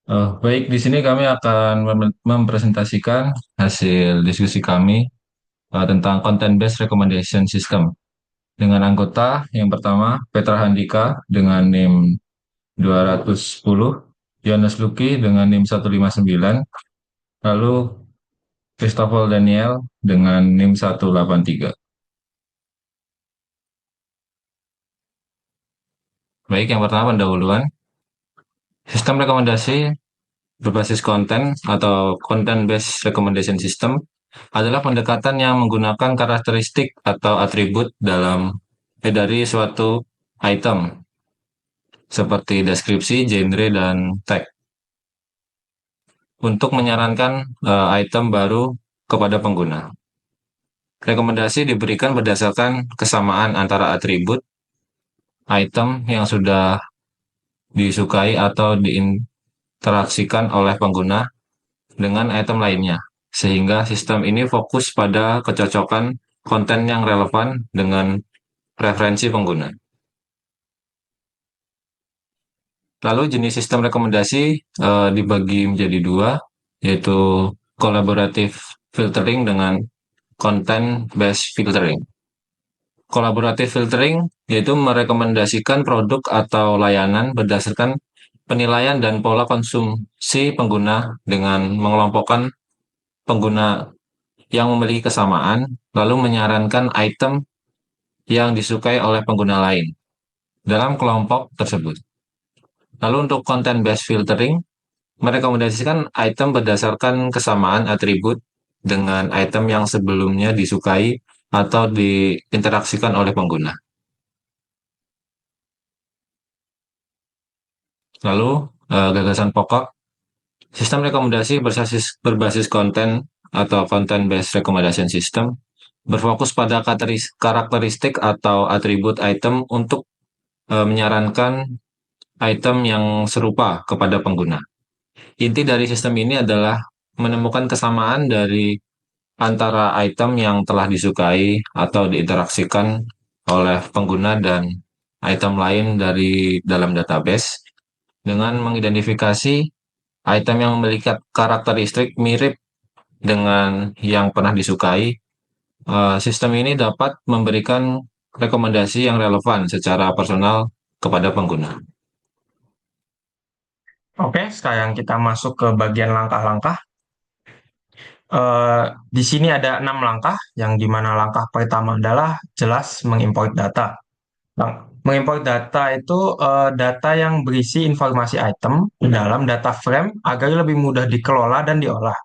Baik, di sini kami akan mempresentasikan hasil diskusi kami tentang Content-Based Recommendation System dengan anggota yang pertama Petra Handika dengan NIM 210, Yohanes Luki dengan NIM 159, lalu Christopher Daniel dengan NIM 183. Baik, yang pertama pendahuluan. Sistem rekomendasi berbasis konten atau content-based recommendation system adalah pendekatan yang menggunakan karakteristik atau atribut dari suatu item seperti deskripsi, genre, dan tag untuk menyarankan item baru kepada pengguna. Rekomendasi diberikan berdasarkan kesamaan antara atribut item yang sudah disukai atau diinteraksikan oleh pengguna dengan item lainnya, sehingga sistem ini fokus pada kecocokan konten yang relevan dengan preferensi pengguna. Lalu jenis sistem rekomendasi dibagi menjadi dua, yaitu collaborative filtering dengan content-based filtering. Collaborative filtering yaitu merekomendasikan produk atau layanan berdasarkan penilaian dan pola konsumsi pengguna dengan mengelompokkan pengguna yang memiliki kesamaan, lalu menyarankan item yang disukai oleh pengguna lain dalam kelompok tersebut. Lalu untuk content-based filtering, merekomendasikan item berdasarkan kesamaan atribut dengan item yang sebelumnya disukai atau diinteraksikan oleh pengguna. Lalu, gagasan pokok, sistem rekomendasi berbasis konten atau content-based recommendation system berfokus pada karakteristik atau atribut item untuk menyarankan item yang serupa kepada pengguna. Inti dari sistem ini adalah menemukan kesamaan dari antara item yang telah disukai atau diinteraksikan oleh pengguna dan item lain dari dalam database dengan mengidentifikasi item yang memiliki karakteristik mirip dengan yang pernah disukai. Sistem ini dapat memberikan rekomendasi yang relevan secara personal kepada pengguna. Oke, sekarang kita masuk ke bagian langkah-langkah. Di sini ada 6 langkah, yang dimana langkah pertama adalah jelas mengimport data. Mengimport data itu data yang berisi informasi item dalam data frame agar lebih mudah dikelola dan diolah.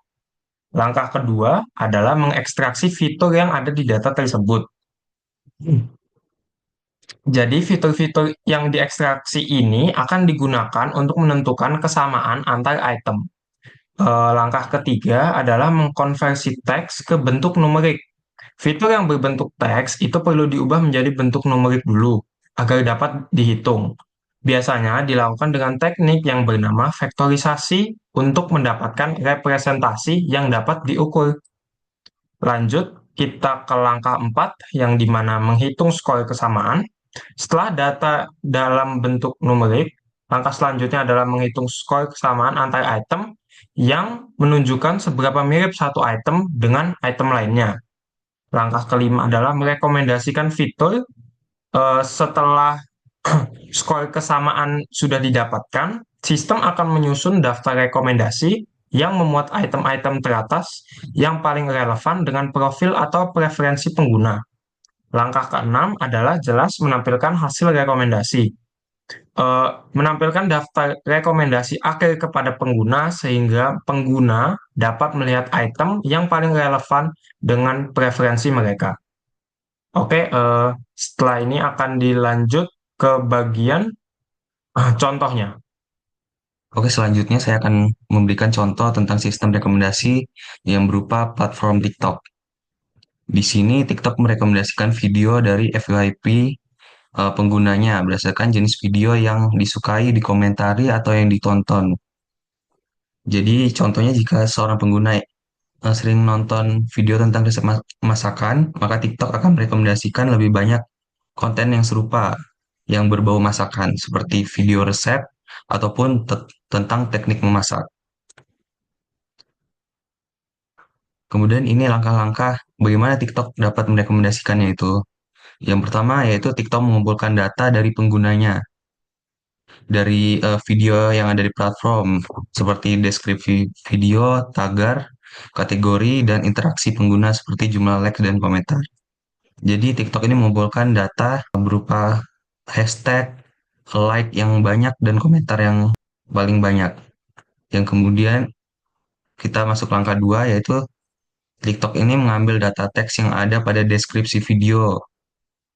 Langkah kedua adalah mengekstraksi fitur yang ada di data tersebut. Jadi fitur-fitur yang diekstraksi ini akan digunakan untuk menentukan kesamaan antar item. Langkah ketiga adalah mengkonversi teks ke bentuk numerik. Fitur yang berbentuk teks itu perlu diubah menjadi bentuk numerik dulu agar dapat dihitung. Biasanya dilakukan dengan teknik yang bernama vektorisasi untuk mendapatkan representasi yang dapat diukur. Lanjut, kita ke langkah 4 yang dimana menghitung skor kesamaan. Setelah data dalam bentuk numerik, langkah selanjutnya adalah menghitung skor kesamaan antar item yang menunjukkan seberapa mirip satu item dengan item lainnya. Langkah kelima adalah merekomendasikan fitur. Setelah skor kesamaan sudah didapatkan, sistem akan menyusun daftar rekomendasi yang memuat item-item teratas yang paling relevan dengan profil atau preferensi pengguna. Langkah keenam adalah jelas menampilkan hasil rekomendasi. Menampilkan daftar rekomendasi akhir kepada pengguna sehingga pengguna dapat melihat item yang paling relevan dengan preferensi mereka. Oke, setelah ini akan dilanjut ke bagian contohnya. Oke, selanjutnya saya akan memberikan contoh tentang sistem rekomendasi yang berupa platform TikTok. Di sini TikTok merekomendasikan video dari FYP penggunanya berdasarkan jenis video yang disukai, dikomentari, atau yang ditonton. Jadi contohnya jika seorang pengguna sering nonton video tentang resep masakan, maka TikTok akan merekomendasikan lebih banyak konten yang serupa, yang berbau masakan, seperti video resep ataupun tentang teknik memasak. Kemudian ini langkah-langkah bagaimana TikTok dapat merekomendasikannya itu. Yang pertama yaitu TikTok mengumpulkan data dari penggunanya, dari video yang ada di platform, seperti deskripsi video, tagar, kategori, dan interaksi pengguna seperti jumlah like dan komentar. Jadi TikTok ini mengumpulkan data berupa hashtag, like yang banyak, dan komentar yang paling banyak. Yang kemudian kita masuk langkah 2 yaitu TikTok ini mengambil data teks yang ada pada deskripsi video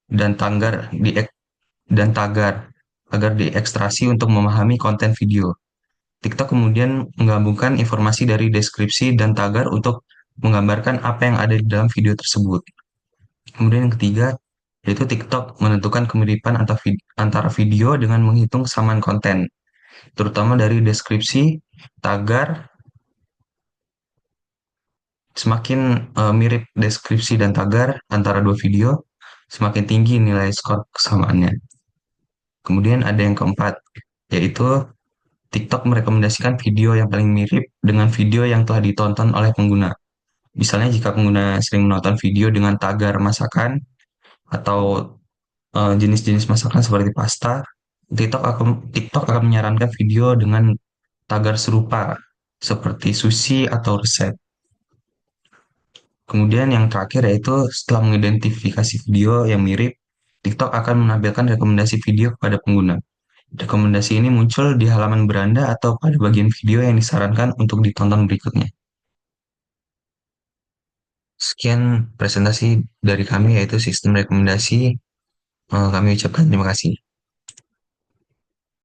dan tagar agar diekstrasi untuk memahami konten video. TikTok kemudian menggabungkan informasi dari deskripsi dan tagar untuk menggambarkan apa yang ada di dalam video tersebut. Kemudian yang ketiga, yaitu TikTok menentukan kemiripan antara video dengan menghitung kesamaan konten, terutama dari deskripsi, tagar. Semakin mirip deskripsi dan tagar antara dua video, semakin tinggi nilai skor kesamaannya. Kemudian ada yang keempat, yaitu TikTok merekomendasikan video yang paling mirip dengan video yang telah ditonton oleh pengguna. Misalnya jika pengguna sering menonton video dengan tagar masakan atau jenis-jenis masakan seperti pasta, TikTok akan menyarankan video dengan tagar serupa seperti sushi atau resep. Kemudian yang terakhir yaitu setelah mengidentifikasi video yang mirip, TikTok akan menampilkan rekomendasi video kepada pengguna. Rekomendasi ini muncul di halaman beranda atau pada bagian video yang disarankan untuk ditonton berikutnya. Sekian presentasi dari kami yaitu sistem rekomendasi. Kami ucapkan terima kasih.